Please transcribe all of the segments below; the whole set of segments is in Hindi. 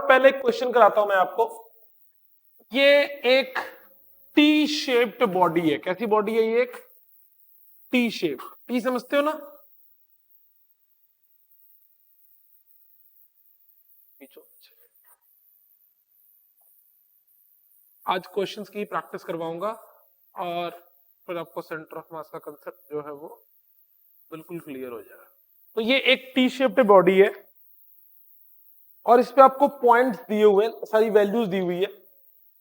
पहले एक क्वेश्चन कराता हूं मैं आपको। ये एक टी शेप्ड बॉडी है। कैसी बॉडी है ये? एक टी शेप। टी समझते हो ना? आज क्वेश्चंस की प्रैक्टिस करवाऊंगा और फिर आपको सेंटर ऑफ मास का कंसेप्ट जो है वो बिल्कुल क्लियर हो जाएगा। तो ये एक टी शेप्ड बॉडी है और इस पे आपको पॉइंट्स दिए हुए हैं, सारी वैल्यूज दी हुई है।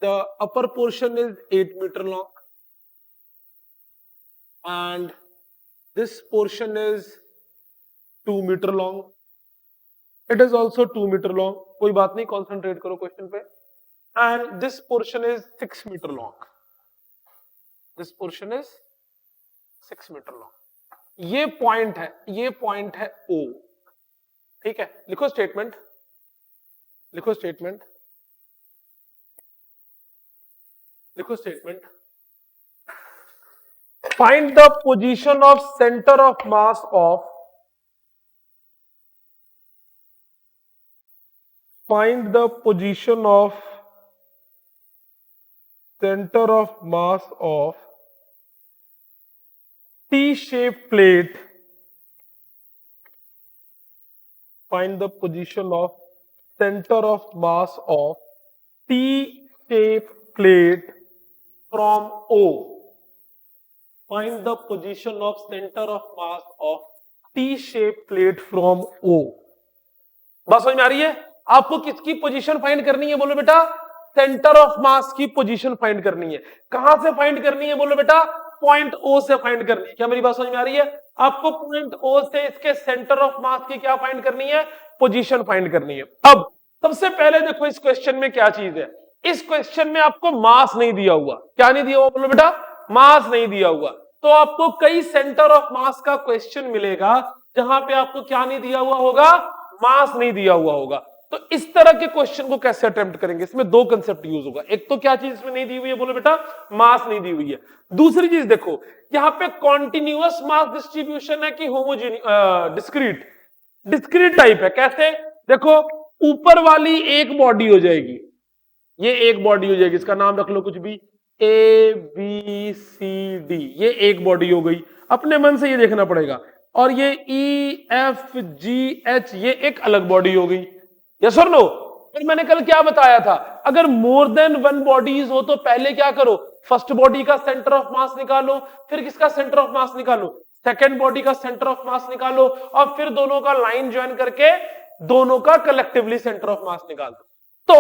The upper portion is 8 metre long and this portion is 2 metre long. It is also 2 metre long. कोई बात नहीं, कॉन्सेंट्रेट करो क्वेश्चन पे। And this portion is 6 metre long. This portion is 6 metre long. ये पॉइंट है, ये पॉइंट है O। ठीक है, लिखो स्टेटमेंट, लिखो स्टेटमेंट, लिखो statement. Find the position of centre of mass of, find the position of center of mass of T-shaped plate. Find the position of center of mass of T-shaped plate from O. Find the position of center of mass of T-shaped plate from O. बात समझ में आ रही है? आपको किसकी पोजीशन फाइंड करनी है? बोलो बेटा, सेंटर ऑफ मास की पोजीशन फाइंड करनी है। कहां से फाइंड करनी है? बोलो बेटा, पॉइंट O से फाइंड करनी है। क्या मेरी बात समझ में आ रही है? आपको पॉइंट O से इसके सेंटर ऑफ मास की क्या फाइंड करनी है? पोजीशन फाइंड करनी है। अब सबसे पहले देखो इस क्वेश्चन में क्या चीज है। इस क्वेश्चन में आपको मास नहीं दिया हुआ। क्या नहीं दिया हुआ? बोलो बेटा, मास नहीं दिया हुआ। तो आपको कई सेंटर ऑफ मास का क्वेश्चन मिलेगा जहां पे आपको क्या नहीं दिया हुआ होगा? मास नहीं दिया हुआ होगा। तो इस तरह के क्वेश्चन को कैसे अटेम्प्ट करेंगे? इसमें दो कंसेप्ट यूज होगा। एक तो क्या चीज इसमें नहीं दी हुई है? बोलो बेटा, मास नहीं दी हुई है। दूसरी चीज देखो, यहां पे कॉन्टिन्यूअस मास डिस्ट्रीब्यूशन है कि होमोजेनियस, डिस्क्रीट? डिस्क्रीट टाइप है। कैसे? देखो, ऊपर वाली एक बॉडी हो जाएगी, ये एक बॉडी हो जाएगी, इसका नाम रख लो कुछ भी, ABCD। ये एक बॉडी हो गई, अपने मन से ये देखना पड़ेगा। और ये EFGH, ये एक अलग बॉडी हो गई। यस और नो? फिर मैंने कल क्या बताया था, अगर मोर देन वन बॉडीज हो तो पहले क्या करो? फर्स्ट बॉडी का सेंटर ऑफ मास निकालो, फिर किसका सेंटर ऑफ मास निकालो? सेकेंड बॉडी का सेंटर ऑफ मास निकालो, और फिर दोनों का लाइन ज्वाइन करके दोनों का कलेक्टिवली सेंटर ऑफ मास निकाल दो। तो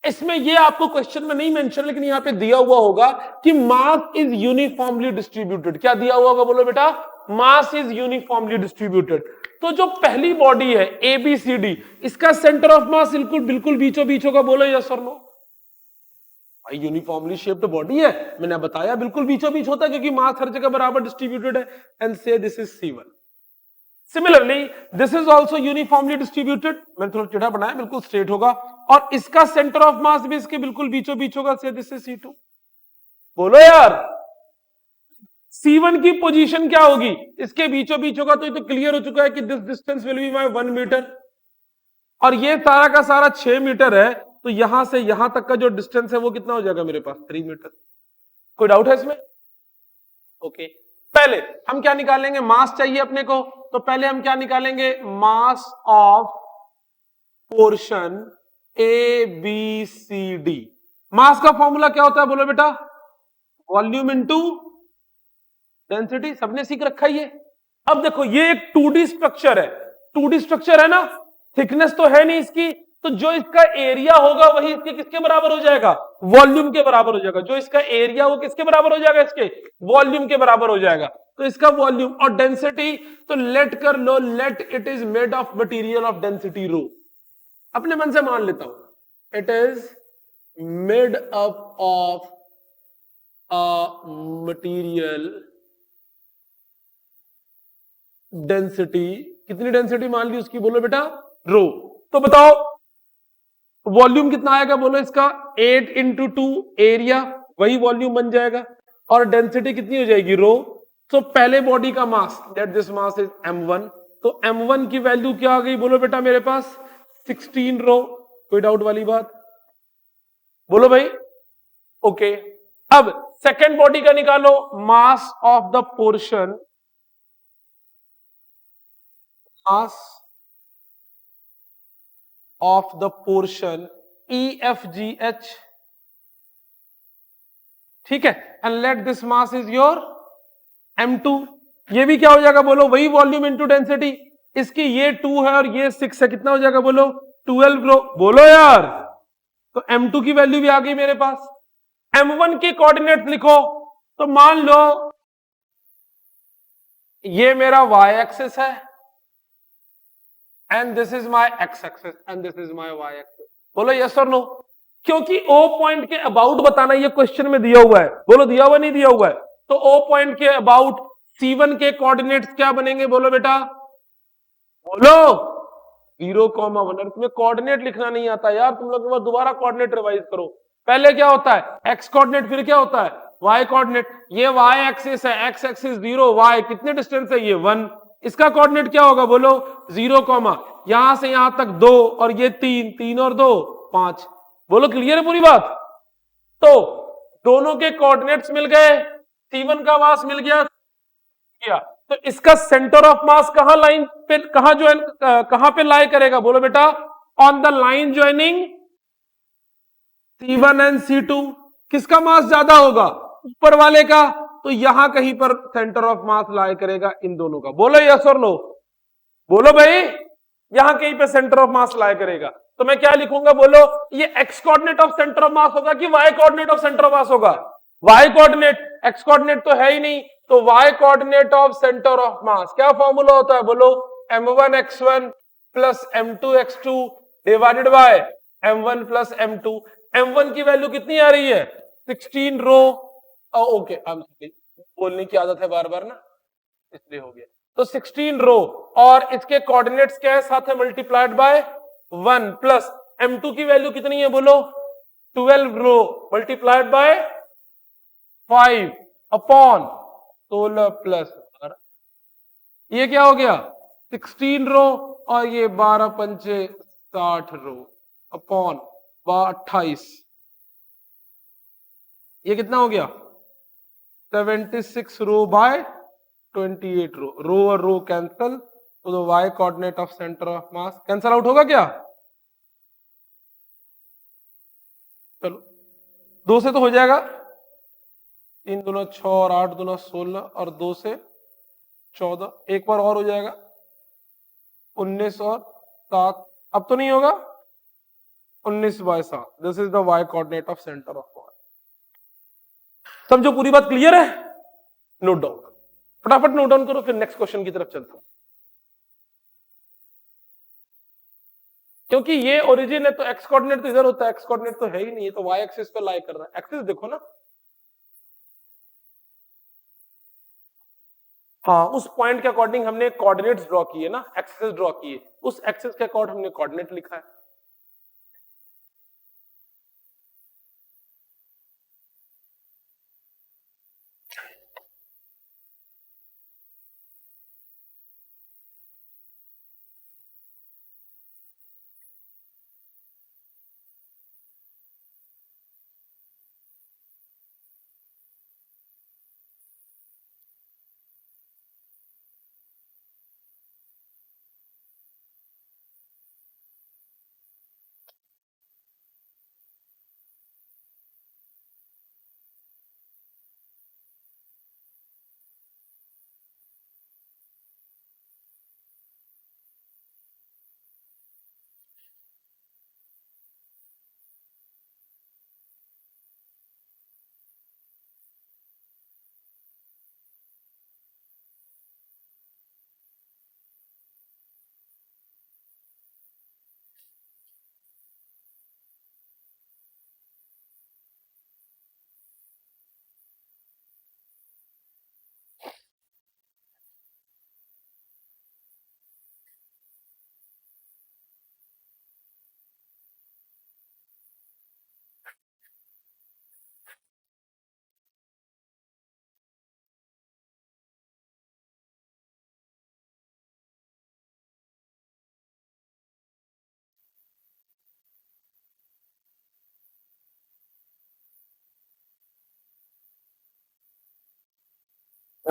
इसमें ये आपको क्वेश्चन में नहीं मेंशन, लेकिन यहां पे दिया हुआ होगा कि मास इज यूनिफॉर्मली डिस्ट्रीब्यूटेड। क्या दिया हुआ होगा? बोलो बेटा, मास इज यूनिफॉर्मली डिस्ट्रीब्यूटेड। तो जो पहली बॉडी है ABCD, इसका सेंटर ऑफ मास बिल्कुल बीचों बीच होगा। बोलो यस और नो? भाई यूनिफॉर्मली शेप्ड बॉडी है, मैंने बताया बिल्कुल बीचों बीच होता है क्योंकि मास हर जगह बराबर डिस्ट्रीब्यूटेड है। एंड से this is C1। Similarly this is also uniformly distributed. मैंने थोड़ा टेढ़ा बनाया, बिल्कुल स्ट्रेट होगा, और इसका सेंटर ऑफ मास भी इसके बिल्कुल बीचों बीच होगा। से दिस इज C2। बोलो यार, C1 की पोजीशन क्या होगी? इसके बीचों बीच होगा। तो ये तो क्लियर हो चुका है कि this distance will be my 1 metre, और ये सारा का सारा 6 मीटर है। तो यहां से यहां तक का जो डिस्टेंस है वो कितना हो जाएगा मेरे पास? 3 मीटर। कोई डाउट है इसमें? ओके, पहले हम क्या निकालेंगे? मास चाहिए अपने को, तो पहले हम क्या निकालेंगे? Mass of portion ABCD। मास का फॉर्मूला क्या होता है? बोलो बेटा, वॉल्यूम इनटू डेंसिटी। सबने सीख रखा है ये। अब देखो, ये एक 2D स्ट्रक्चर है। 2D स्ट्रक्चर है ना, थिकनेस तो है नहीं इसकी, तो जो इसका एरिया होगा वही इसके किसके बराबर हो जाएगा? वॉल्यूम के बराबर हो जाएगा। जो इसका एरिया वो किसके बराबर हो जाएगा? इसके वॉल्यूम के बराबर हो जाएगा। तो इसका वॉल्यूम और डेंसिटी तो लेट कर लो, let it is made of material of density rho. अपने मन से मान लेता हूं, it is made up of a material density. कितनी डेंसिटी मान ली उसकी? बोलो बेटा, रो। तो बताओ वॉल्यूम कितना आएगा? बोलो इसका 8 इंटू 2 एरिया, वही वॉल्यूम बन जाएगा, और डेंसिटी कितनी हो जाएगी? रो। तो पहले बॉडी का mass, that this mass is M1। तो M1 की वैल्यू क्या आ गई? बोलो बेटा मेरे पास 16 रो। कोई डाउट वाली बात? बोलो भाई। ओके, अब सेकेंड बॉडी का निकालो, mass of the portion, mass of the portion EFGH, ठीक है, and let this mass is your M2। ये भी क्या हो जाएगा बोलो, वही वॉल्यूम इनटू डेंसिटी। इसकी ये 2 है और ये 6 है, कितना हो जाएगा बोलो, 12 रो। बोलो यार, तो M2 की वैल्यू भी आ गई मेरे पास। M1 के कोऑर्डिनेट लिखो, तो मान लो ये मेरा y एक्सिस है and this is my x axis and this is my y axis. बोलो यस और नो? क्योंकि O पॉइंट के अबाउट बताना ये क्वेश्चन में दिया हुआ है। बोलो दिया हुआ नहीं दिया हुआ है? तो O पॉइंट के अबाउट C1 के कोऑर्डिनेट्स क्या बनेंगे बोलो बेटा? बोलो 0,1। और तुम्हें कोऑर्डिनेट लिखना नहीं आता यार, तुम लोग दोबारा कोऑर्डिनेट रिवाइज करो। पहले क्या होता है एक्स कोऑर्डिनेट, फिर क्या होता है वाई कोऑर्डिनेट। ये वाई एक्सिस है, एक्स एक्सिस 0, वाई कितने डिस्टेंस है ये 1। इसका कोऑर्डिनेट क्या होगा बोलो 0, यहां से यहां तक 2 और ये 3, 3 और 2 5। बोलो क्लियर है पूरी बात? तो दोनों के कोऑर्डिनेट्स मिल गए, C1 का मास मिल गया, तो इसका सेंटर ऑफ मास कहां लाइन पे, कहां ज्वाइन, कहां पे लाई करेगा बोलो बेटा? On the line joining C1 and C2। किसका मास ज्यादा होगा? ऊपर वाले का। तो यहां कहीं पर सेंटर ऑफ मास लाई करेगा इन दोनों का। बोलो यस और नो? बोलो भाई, यहां कहीं पे सेंटर ऑफ मास लाई करेगा। तो मैं क्या लिखूंगा बोलो, ये x coordinate of centre of mass होगा कि y coordinate of centre of mass होगा? वाई कोऑर्डिनेट, एक्स कोऑर्डिनेट तो है ही नहीं, तो Y coordinate of centre of mass क्या फॉर्मूला होता है बोलो? m1x1 plus m2x2 divided by m1 plus m2। m1 की वैल्यू कितनी आ रही है 16 रो। ओके, बोलने की आदत है बार बार ना, इसलिए हो गया। तो 16 रो और इसके कोऑर्डिनेट्स क्या है साथ में मल्टीप्लाइड बाय 1 प्लस m2 की वैल्यू कितनी है बोलो 12 रो मल्टीप्लाइड बाय 5 अपॉन 16 प्लस, ये क्या हो गया 16 रो और ये 12 पंचे 60 रो अपॉन 28, ये कितना हो गया 76 रो बाय 28 रो। रो और रो कैंसल, तो Y coordinate of centre of mass cancel out होगा क्या? चलो 2 से तो हो जाएगा, 3 दूना 6 और 8 दूना 16 और 2 से 14, एक बार और हो जाएगा 19 और 7, अब तो नहीं होगा 19 by 7। This is the Y coordinate of centre of mass. समझो पूरी बात क्लियर है? नोट डाउन, फटाफट नोट डाउन करो, फिर नेक्स्ट क्वेश्चन की तरफ चलते हैं। क्योंकि ये ओरिजिन है तो एक्स कोऑर्डिनेट तो इधर होता है, एक्स कोऑर्डिनेट तो है ही नहीं, तो वाई एक्सिस पे लाई कर रहा है। एक्सिस देखो ना, हाँ उस पॉइंट के अकॉर्डिंग हमने कोऑर्डिनेट्स ड्रॉ किए ना, एक्सिस ड्रॉ किए, उस एक्सिस के अकॉर्डिंग हमने कोऑर्डिनेट लिखा है।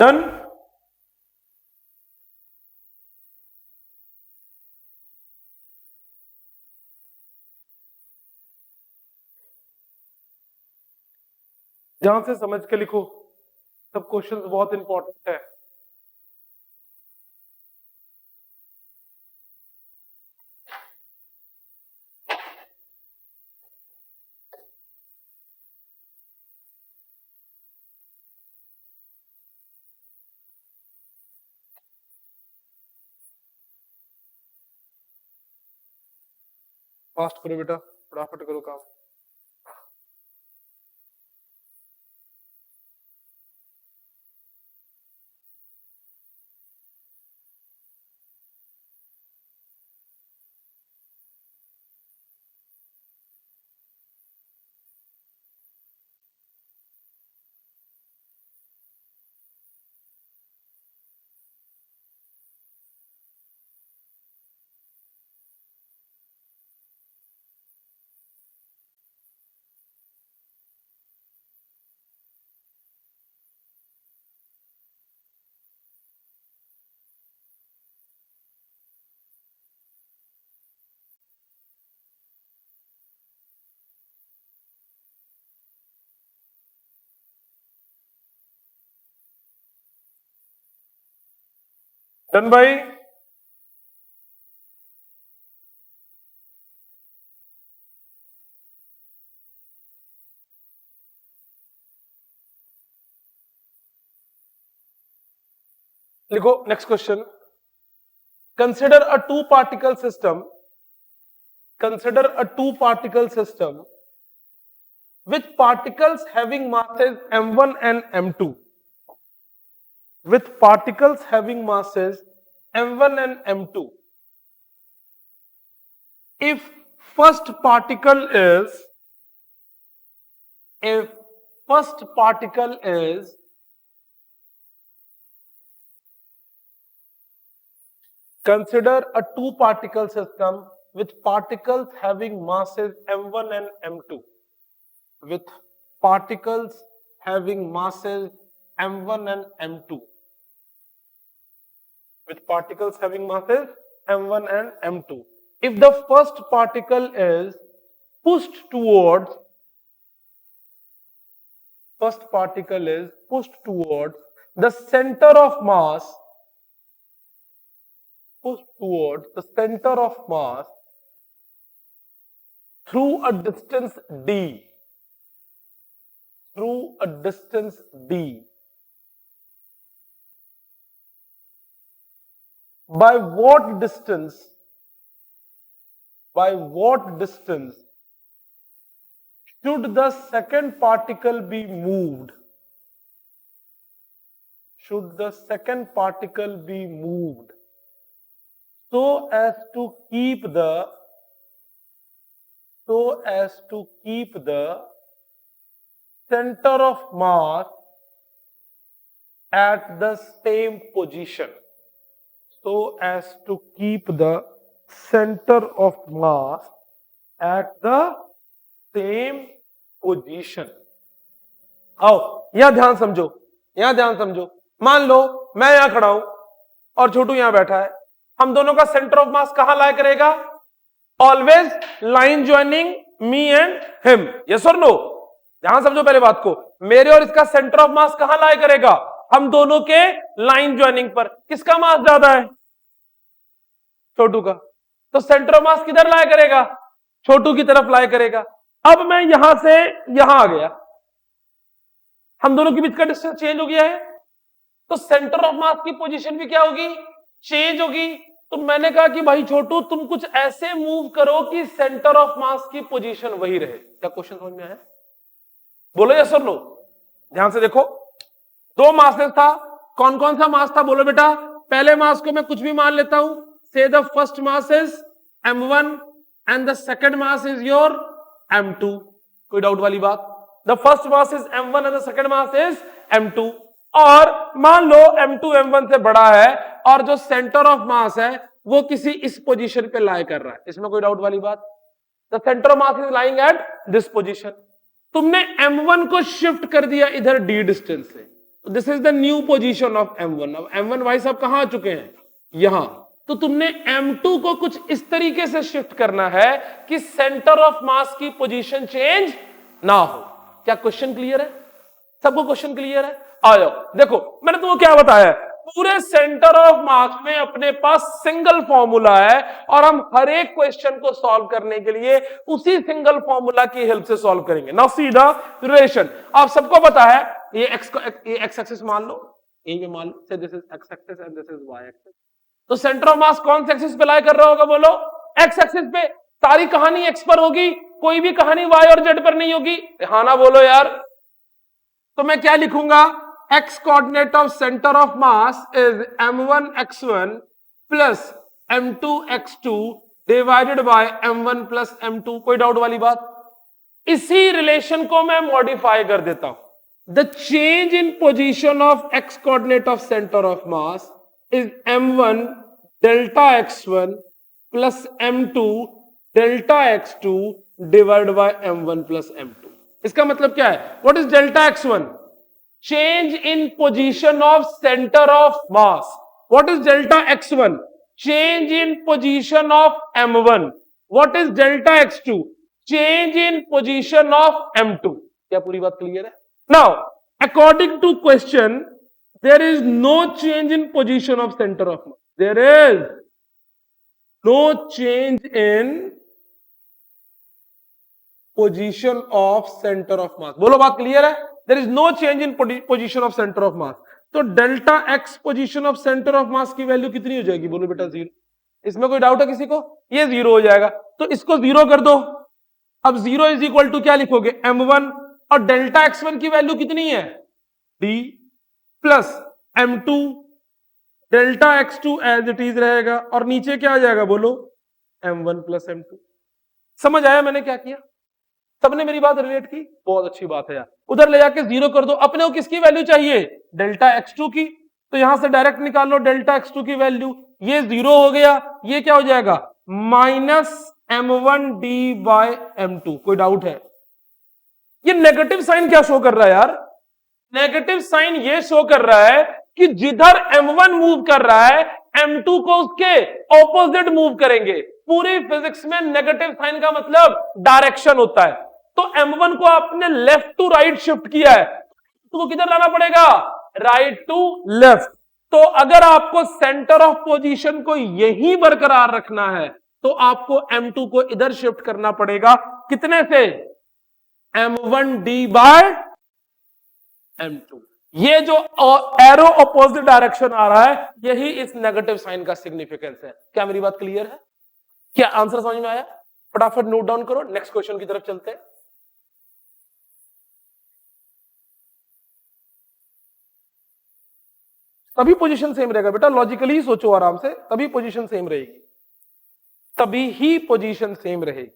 डन। ध्यान से समझ के लिखो, सब क्वेश्चंस बहुत इंपॉर्टेंट है। फास्ट करो बेटा, फटाफट करो काम। डन भाई। लिखो next question. Consider a two particle system, consider a two particle system with particles having masses m1 and m2, with particles having masses m1 and m2. If first particle is, if first particle is consider a two particle system with particles having masses m1 and m2, with particles having masses m1 and m2, with particles having masses m1 and m2. If the first particle is pushed towards, first particle is pushed towards the center of mass, pushed towards the center of mass through a distance d, through a distance d, by what distance, by what distance should the second particle be moved, should the second particle be moved so as to keep the, so as to keep the center of mass at the same position, so as to keep the center of mass at the same position. आओ यहां ध्यान समझो, यहां ध्यान समझो। मान लो मैं यहां खड़ा हूं और छोटू यहां बैठा है, हम दोनों का सेंटर ऑफ मास कहां लाया करेगा? Always line joining me and him, yes और नो? ध्यान समझो पहले बात को, मेरे और इसका सेंटर ऑफ मास कहां लाया करेगा? हम दोनों के लाइन ज्वाइनिंग पर। किसका मास ज्यादा है? छोटू का। तो सेंटर ऑफ मास किधर लाया करेगा? छोटू की तरफ लाया करेगा। अब मैं यहां से यहां आ गया, हम दोनों के बीच का डिस्टेंस चेंज हो गया है, तो सेंटर ऑफ मास की पोजीशन भी क्या होगी? चेंज होगी। तो मैंने कहा कि भाई छोटू तुम कुछ ऐसे मूव करो कि सेंटर ऑफ मास की पोजीशन वही रहे। क्या क्वेश्चन समझ में आया? बोलो यस और नो। ध्यान से देखो, दो मासेस था, कौन कौन सा मास था बोलो बेटा? पहले मास को मैं कुछ भी मान लेता हूं, से the first mass is m1 and the second mass is your m2। कोई डाउट वाली बात? The first mass is m1 and the second mass is m2। और मान लो m2 m1 से बड़ा है और जो सेंटर ऑफ मास है वो किसी इस पोजीशन पे लाई कर रहा है, इसमें कोई डाउट वाली बात? The centre of mass is lying at this position. तुमने m1 को शिफ्ट कर दिया इधर d डिस्टेंस से, this is the new position of M1। अब M1 भाई साहब कहां आ चुके हैं, यहां। तो तुमने M2 को कुछ इस तरीके से शिफ्ट करना है कि सेंटर ऑफ मास की पोजीशन चेंज ना हो। क्या क्वेश्चन क्लियर है? सबको क्वेश्चन क्लियर है? आ जाओ, देखो मैंने तुमको क्या बताया है, पूरे सेंटर ऑफ मास में अपने पास सिंगल फॉर्मूला है और हम हर एक क्वेश्चन को सॉल्व करने के लिए उसी सिंगल फॉर्मूला की हेल्प से सॉल्व करेंगे। Now see the relation. आप सबको पता है ये एक्स एक्सिस मान लो, ये मान लो, say this is x axis and this is y axis. तो सेंटर ऑफ मास कौन से एक्सिस पे लाई कर रहा होगा, बोलो? एक्स एक्सिस पे। सारी कहानी एक्स पर होगी, कोई भी कहानी वाई और जेड पर नहीं होगी। हाँ ना बोलो यार। तो मैं क्या लिखूंगा, x coordinate of centre of mass is m1 x1 plus m2 x2 divided by m1 plus m2। कोई डाउट वाली बात? इसी रिलेशन को मैं मॉडिफाई कर देता हूं। The change in position of x coordinate of centre of mass is m1 delta x1 plus m2 delta x2 divide by m1 plus m2। इसका मतलब क्या है, what is delta x1? Change in position of centre of mass. What is delta x1? Change in position of m1। What is delta x2? Change in position of m2। क्या पूरी बात क्लियर है? Now according to question there is no change in position of centre of mass. There is no change in position of centre of mass. बोलो बात क्लियर है? There is no change in position of centre of mass. तो delta x position of centre of mass की वैल्यू कितनी हो जाएगी, बोलो बेटा? 0। इसमें कोई डाउट है किसी को? ये 0 हो जाएगा, तो इसको 0 कर दो। अब 0 इज इक्वल टू क्या लिखोगे, m1, और डेल्टा x1 की वैल्यू कितनी है, d, plus m2 delta x2 as it is रहेगा, और नीचे क्या आ जाएगा, बोलो? m1 plus m2। समझ आया मैंने क्या किया? सबने मेरी बात रिलेट की? बहुत अच्छी बात है यार। उधर ले जाके 0 कर दो। अपने को किसकी वैल्यू चाहिए, डेल्टा x2 की। तो यहां से डायरेक्ट निकाल लो डेल्टा x2 की वैल्यू। ये 0 हो गया, ये क्या हो जाएगा, माइनस m1d बाय m2। कोई डाउट है? ये नेगेटिव साइन क्या शो कर रहा है यार? नेगेटिव साइन ये शो कर रहा है कि जिधर m1 मूव कर रहा है m2 को उसके ऑपोजिट मूव करेंगे। पूरी फिजिक्स में नेगेटिव साइन का मतलब डायरेक्शन होता है। तो m1 को आपने लेफ्ट टू राइट शिफ्ट किया है, तो किधर लाना पड़ेगा, राइट टू लेफ्ट। तो अगर आपको सेंटर ऑफ पोजीशन को यही बरकरार रखना है तो आपको m2 को इधर शिफ्ट करना पड़ेगा। कितने से, m1d बाय m2। ये जो एरो अपोजिट डायरेक्शन आ रहा है यही इस नेगेटिव साइन का सिग्निफिकेंस है। क्या मेरी बात क्लियर है? क्या आंसर समझ में आया? फटाफट नोट डाउन करो, नेक्स्ट क्वेश्चन की तरफ चलते हैं। तभी पोजीशन सेम रहेगा बेटा, लॉजिकली सोचो आराम से, तभी पोजीशन सेम रहेगी, तभी ही पोजीशन सेम रहेगी।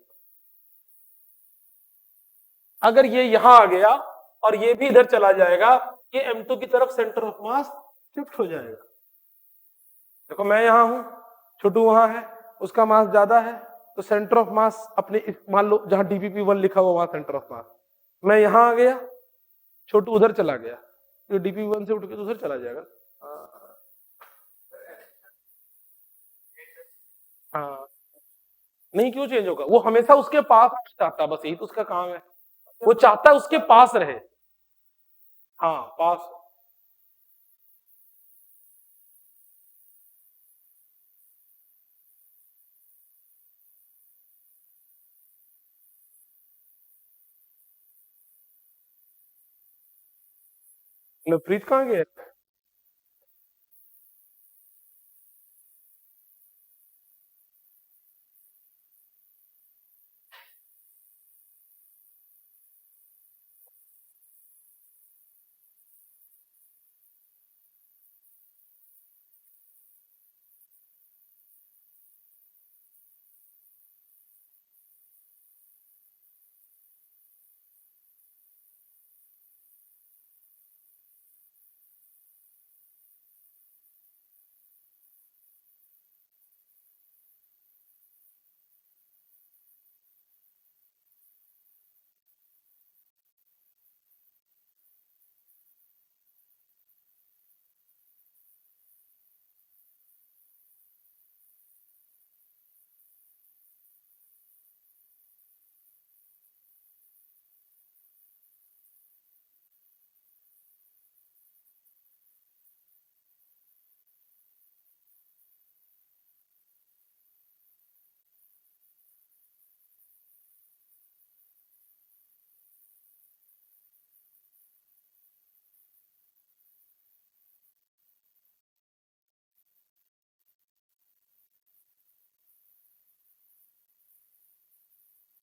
अगर ये यहां आ गया और ये भी इधर चला जाएगा, ये m2 की तरफ सेंटर ऑफ मास शिफ्ट हो जाएगा। देखो मैं यहां हूं, छोटू वहां है, उसका मास ज्यादा है, तो सेंटर ऑफ मास अपने मान लो जहां dpp1 लिखा हुआ वहां सेंटर ऑफ मास। मैं यहां आ गया, छोटू उधर चला गया, तो dpp1 से उठ के उधर चला जाएगा। हाँ, नहीं क्यों चेंज होगा, वो हमेशा उसके पास चाहता है, बस यही तो उसका काम है, वो चाहता है उसके पास रहे। हाँ पास। प्रीत कहाँ गया?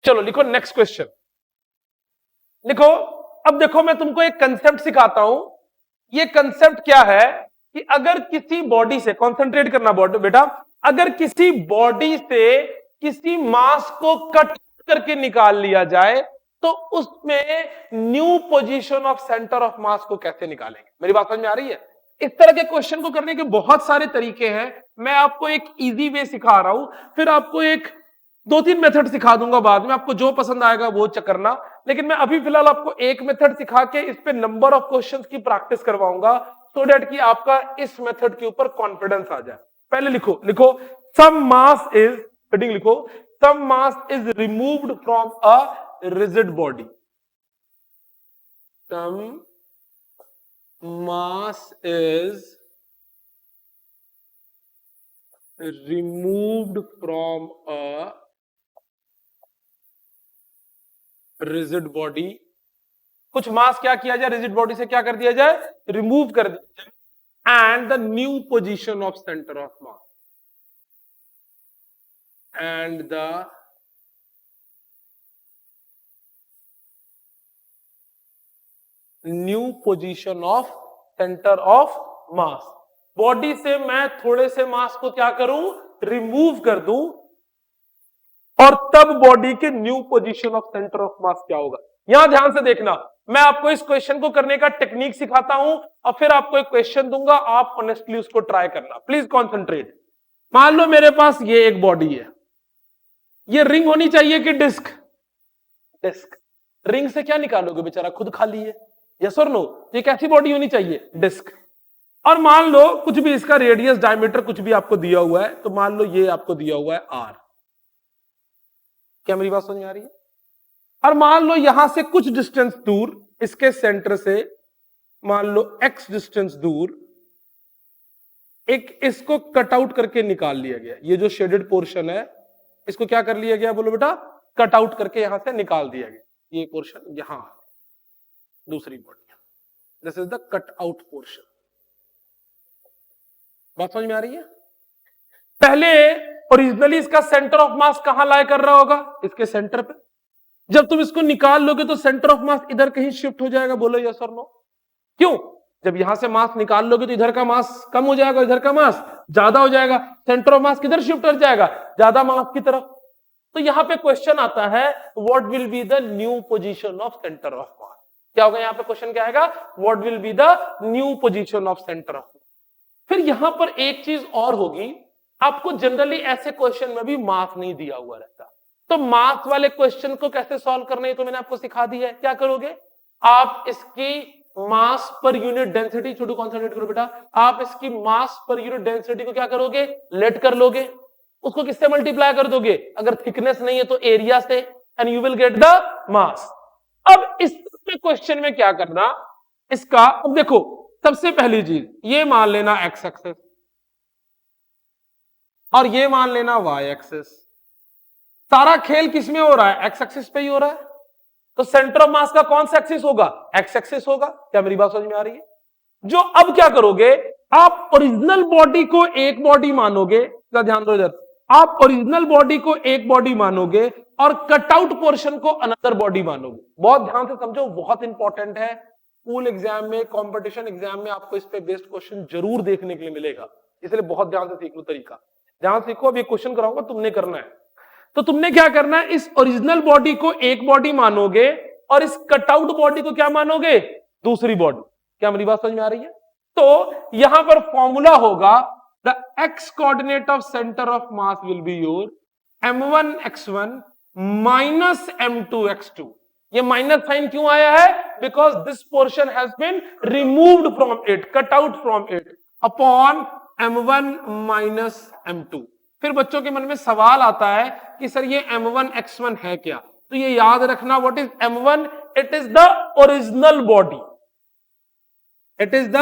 चलो लिखो नेक्स्ट क्वेश्चन। लिखो, अब देखो मैं तुमको एक कंसेप्ट सिखाता हूं। ये कंसेप्ट क्या है कि अगर किसी बॉडी से, कंसंट्रेट करना बॉडी बेटा, अगर किसी बॉडी से किसी मास को कट करके निकाल लिया जाए तो उसमें new position of centre of मास को कैसे निकालेंगे? मेरी बात समझ में आ रही है? इस तरह के क्वेश्चन को करने के बहुत सारे तरीके हैं। मैं आपको एक इजी वे सिखा रहा हूं, फिर आपको एक 2-3 मेथड सिखा दूंगा बाद में, आपको जो पसंद आएगा वो करना। लेकिन मैं अभी फिलहाल आपको एक मेथड सिखा के इस पे नंबर ऑफ क्वेश्चंस की प्रैक्टिस करवाऊंगा, सो दैट कि आपका इस मेथड के ऊपर कॉन्फिडेंस आ जाए। पहले लिखो, लिखो सम मास इज, हेडिंग लिखो, some mass is removed from a rigid body. Some mass is removed from a rigid body। कुछ मास क्या किया जाए, रिजिड बॉडी से क्या कर दिया जाए, रिमूव कर दिया जाए। And the new position of centre of mass, and the new position of centre of mass. Body से मैं थोड़े से मास को क्या करूं, रिमूव कर दूं, और तब बॉडी के new position of centre of mass क्या होगा। यहां ध्यान से देखना, मैं आपको इस क्वेश्चन को करने का टेक्निक सिखाता हूं और फिर आपको एक क्वेश्चन दूंगा, आप ऑनेस्टली उसको ट्राई करना। Please concentrate. मान लो मेरे पास ये एक बॉडी है, ये रिंग होनी चाहिए कि डिस्क? डिस्क। रिंग से क्या निकालोगे, बेचारा खुद खाली है, यस और नो? ये कैसी बॉडी होनी चाहिए, डिस्क। और मान लो कुछ भी इसका रेडियस, डायमीटर कुछ भी आपको दिया हुआ है, तो मान लो ये आपको दिया हुआ है आर। क्या मेरी बात समझ में आ रही है? और मान लो यहां से कुछ डिस्टेंस दूर, इसके सेंटर से मान लो एक्स डिस्टेंस दूर, एक इसको कट आउट करके निकाल लिया गया। ये जो शेडेड पोर्शन है इसको क्या कर लिया गया, बोलो बेटा, कट आउट करके यहां से निकाल दिया गया। ये पोर्शन यहां, दूसरी body, this is the cut out portion. बात समझ में आ रही है? पहले ओरिजिनली इसका सेंटर ऑफ मास कहां लाया कर रहा होगा, इसके सेंटर पे। जब तुम इसको निकाल लोगे तो सेंटर ऑफ मास इधर कहीं शिफ्ट हो जाएगा, बोलो यस और नो? क्यों? जब यहां से मास निकाल लोगे तो इधर का मास कम हो जाएगा, इधर का मास ज्यादा हो जाएगा, सेंटर ऑफ मास किधर शिफ्ट हो जाएगा, ज्यादा मास की तरफ। तो यहां पे क्वेश्चन आता है, what will be the new position of centre of mass? क्या होगा यहां पे क्वेश्चन, क्या आएगा, what will be the new position of centre of मास। फिर यहां पर एक चीज और होगी, आपको जनरली ऐसे क्वेश्चन में भी मास नहीं दिया हुआ रहता, तो मास वाले क्वेश्चन को कैसे सॉल्व करना है तो मैंने आपको सिखा दी है। क्या करोगे, आप इसकी मास पर यूनिट डेंसिटी, छोटू कॉन्सेंट्रेट करो बेटा, आप इसकी मास पर यूनिट डेंसिटी को क्या करोगे, लेट कर लोगे। उसको किससे मल्टीप्लाई कर दोगे, अगर थिकनेस नहीं है तो एरिया से, and you will get the mass. अब इस क्वेश्चन में क्या करना इसका, अब देखो सबसे पहली चीज, ये मान लेना एक्स एक्सेस और ये मान लेना वाई एक्सेस। सारा खेल किसमें हो रहा है, एक्स एक्सिस पे ही हो रहा है। तो सेंटर ऑफ मास का कौन सा एक्सिस होगा, एक्स एक्सिस होगा। क्या मेरी बात समझ में आ रही है? जो अब क्या करोगे, आप ओरिजिनल बॉडी को एक बॉडी मानोगे, ध्यान दो इधर, आप ओरिजिनल बॉडी को एक बॉडी मानोगे और कटआउट पोर्शन को अनदर बॉडी मानोगे। बहुत ध्यान से समझो, बहुत इंपॉर्टेंट है। स्कूल एग्जाम में, कंपटीशन एग्जाम में आपको इस पे बेस्ड क्वेश्चन जरूर देखने के लिए मिलेगा, इसलिए बहुत ध्यान से सीख लो तरीका। ध्यान सीखो, अब ये क्वेश्चन कराऊंगा, तुमने करना है। तो तुमने क्या करना है, इस ओरिजिनल बॉडी को एक बॉडी मानोगे और इस कटआउट बॉडी को क्या मानोगे, दूसरी बॉडी। क्या मेरी बात समझ में आ रही है? तो यहां पर फॉर्मूला होगा, the x coordinate of centre of mass will be your m1 x1 minus m2 x2। ये माइनस साइन क्यों आया है, because this portion has been removed from it, cut out from it, upon m1 minus m2। फिर बच्चों के मन में सवाल आता है कि सर ये m1 x1 है क्या, तो ये याद रखना, what is m1, it is the original body, it is the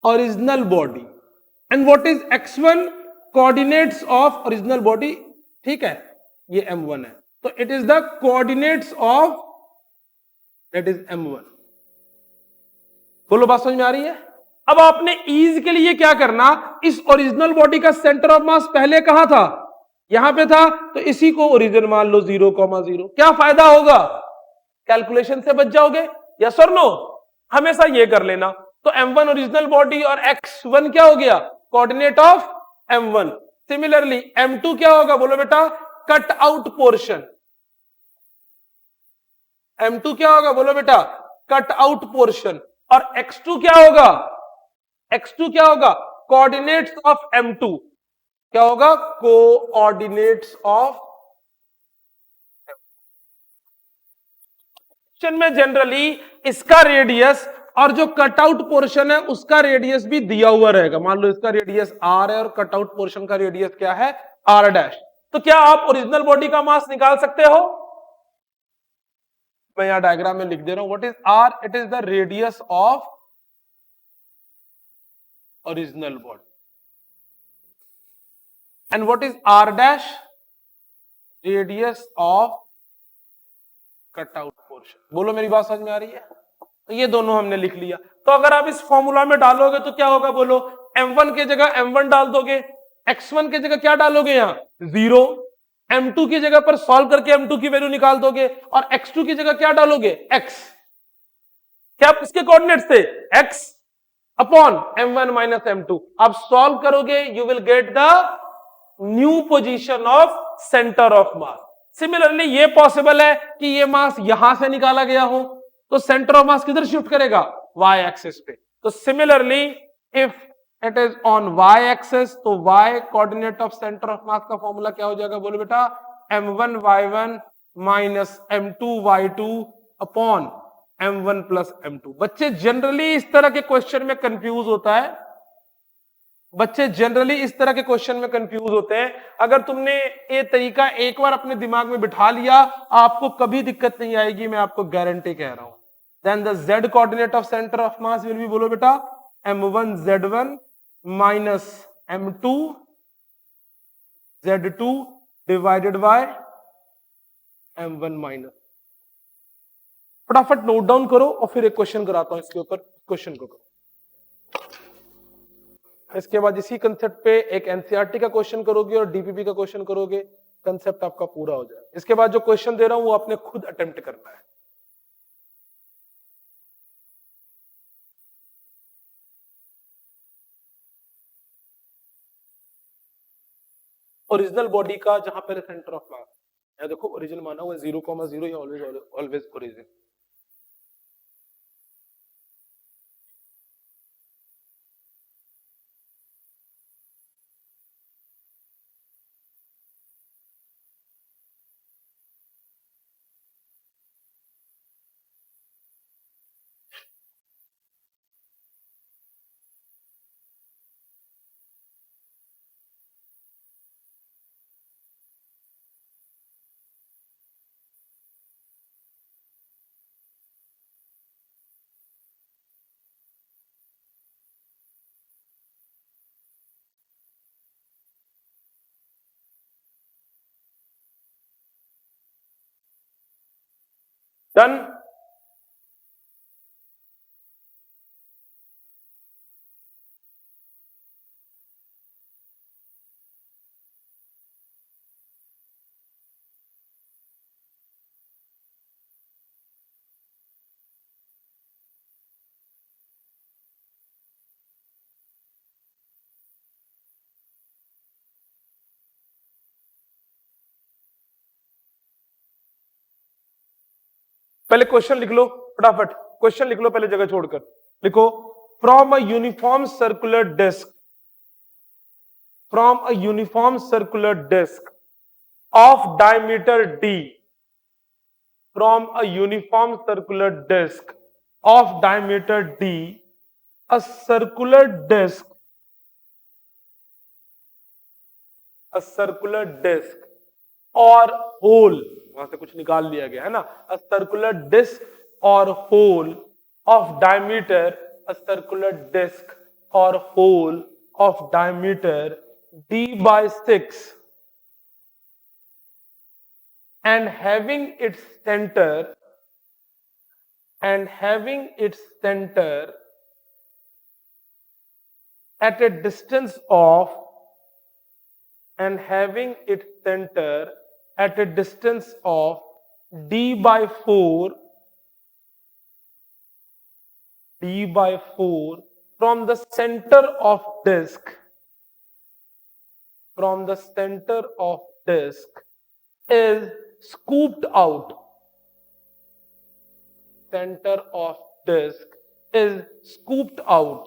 original body, and what is x1, coordinates of original body, ठीक है, ये m1 है, तो it is the coordinates of, that is m1। बोलो बात समझ में आ रही है? अब आपने ईज के लिए क्या करना, इस ओरिजिनल बॉडी का सेंटर ऑफ मास पहले कहां था, यहां पे था तो इसी को ओरिजिन मान लो 0,0। क्या फायदा होगा? कैलकुलेशन से बच जाओगे। यस और नो? हमेशा ये कर लेना। तो m1 ओरिजिनल बॉडी और x1 क्या हो गया? Coordinate of m1। Similarly m2 क्या होगा? बोलो बेटा। Cut out portion. m2 क्या होगा? बोलो बेटा। Cut out portion. और x2 क्या होगा? x2 क्या होगा? Coordinates of m2। क्या होगा? Coordinates of. में जनरली इसका रेडियस और जो कटआउट पोर्शन है उसका रेडियस भी दिया हुआ रहेगा। मान लो इसका रेडियस r है और कटआउट पोर्शन का रेडियस क्या है? r dash. तो क्या आप ओरिजिनल बॉडी का मास निकाल सकते हो? मैं यहां डायग्राम में लिख दे रहा हूं। What is r? It is the radius of original body. And what is r dash? Radius of cutout portion. बोलो मेरी बात समझ में आ रही है? तो ये दोनों हमने लिख लिया। तो अगर आप इस फॉर्मूला में डालोगे तो क्या होगा? बोलो। m1 की जगह m1 डाल दोगे, x1 की जगह क्या डालोगे? यहां 0। m2 की जगह पर सॉल्व करके m2 की वैल्यू निकाल दोगे और x2 की जगह क्या डालोगे? x। क्या इसके कोऑर्डिनेट्स थे? x upon m1 minus m2। आप सॉल्व करोगे, you will get the new position of centre of mass. Similarly ये पॉसिबल है कि ये मास यहां से निकाला गया हो, तो सेंटर ऑफ मास किधर शिफ्ट करेगा? y एक्सिस पे। तो similarly if it is on y axis तो y coordinate of centre of मास का फॉर्मूला क्या हो जाएगा? बोलो बेटा। m1 y1 minus m2 y2 upon m1 plus m2। बच्चे जनरली इस तरह के क्वेश्चन में कंफ्यूज होता है। बच्चे जनरली इस तरह के क्वेश्चन में कंफ्यूज होते हैं। अगर तुमने ये तरीका एक बार अपने दिमाग में बिठा लिया, आपको कभी दिक्कत नहीं आएगी, मैं आपको गारंटी कह रहा हूं। Then the z coordinate of centre of mass will be, बोलो बेटा, m1 z1 minus m2 z2 divided by m1 minus. फटाफट नोट डाउन करो और फिर एक क्वेश्चन कराता हूं इसके ऊपर। क्वेश्चन को करो। इसके बाद इसी कंसेप्ट पे एक एनसीईआरटी का क्वेश्चन करोगे और डीपीपी का क्वेश्चन करोगे। कंसेप्ट आपका पूरा हो जाएगा। इसके बाद जो क्वेश्चन दे रहा हूं वो आपने खुद अटेम्प्ट करना है। ओरिजिनल बॉडी का जहां पर सेंटर ऑफ मास है, देखो ओरिजिन माना हुआ 0,0 या ऑलवेज ऑलवेज ओरिजिन। डन। पहले क्वेश्चन लिख लो फटाफट। क्वेश्चन लिख लो पहले, जगह छोड़कर लिखो। From a uniform circular disc, from a uniform circular disc of diameter d, from a uniform circular disk of diameter d, a circular disk, a circular disk or hole, वहां से कुछ निकाल लिया गया है ना, a circular disk or hole of diameter, a circular disk or hole of diameter d by 6 and having its center at a distance of and having its center at a distance of d by 4 from the center of disk is scooped out. Center of disk is scooped out.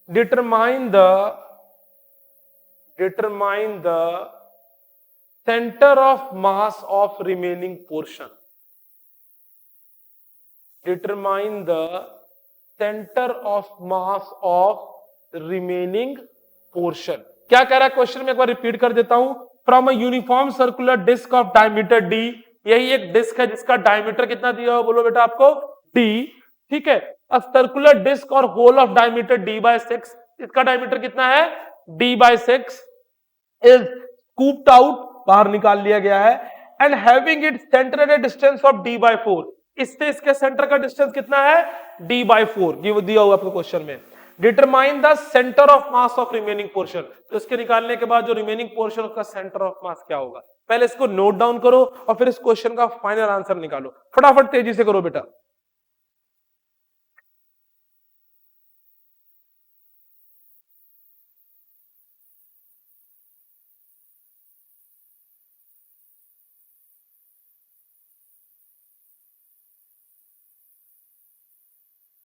Determine the center of mass of remaining portion. Determine the center of mass of remaining portion. क्या कह रहा है क्वेश्चन में, एक बार रिपीट कर देता हूं. From a uniform circular disc of diameter D, यही एक डिस्क है जिसका डायमीटर कितना दिया हुआ बोलो बेटा आपको, डी. ठीक है. अ सर्कुलर डिस्क और hole of diameter D by 6, इसका डायमीटर कितना है, D by 6 is scooped out, बाहर निकाल लिया गया है. And having it centre at a distance of D by 4, इससे इसके सेंटर का डिस्टेंस कितना है, डी बाय 4. ये दिया हुआ आपको क्वेश्चन में. Determine the centre of mass of remaining portion, तो इसके निकालने के बाद जो रिमेनिंग पोर्शन उसका सेंटर ऑफ मास क्या होगा, पहले इसको नोट डाउन करो और फिर इस क्वेश्चन का फाइनल आंसर निकालो. फटाफट तेजी से करो बेटा.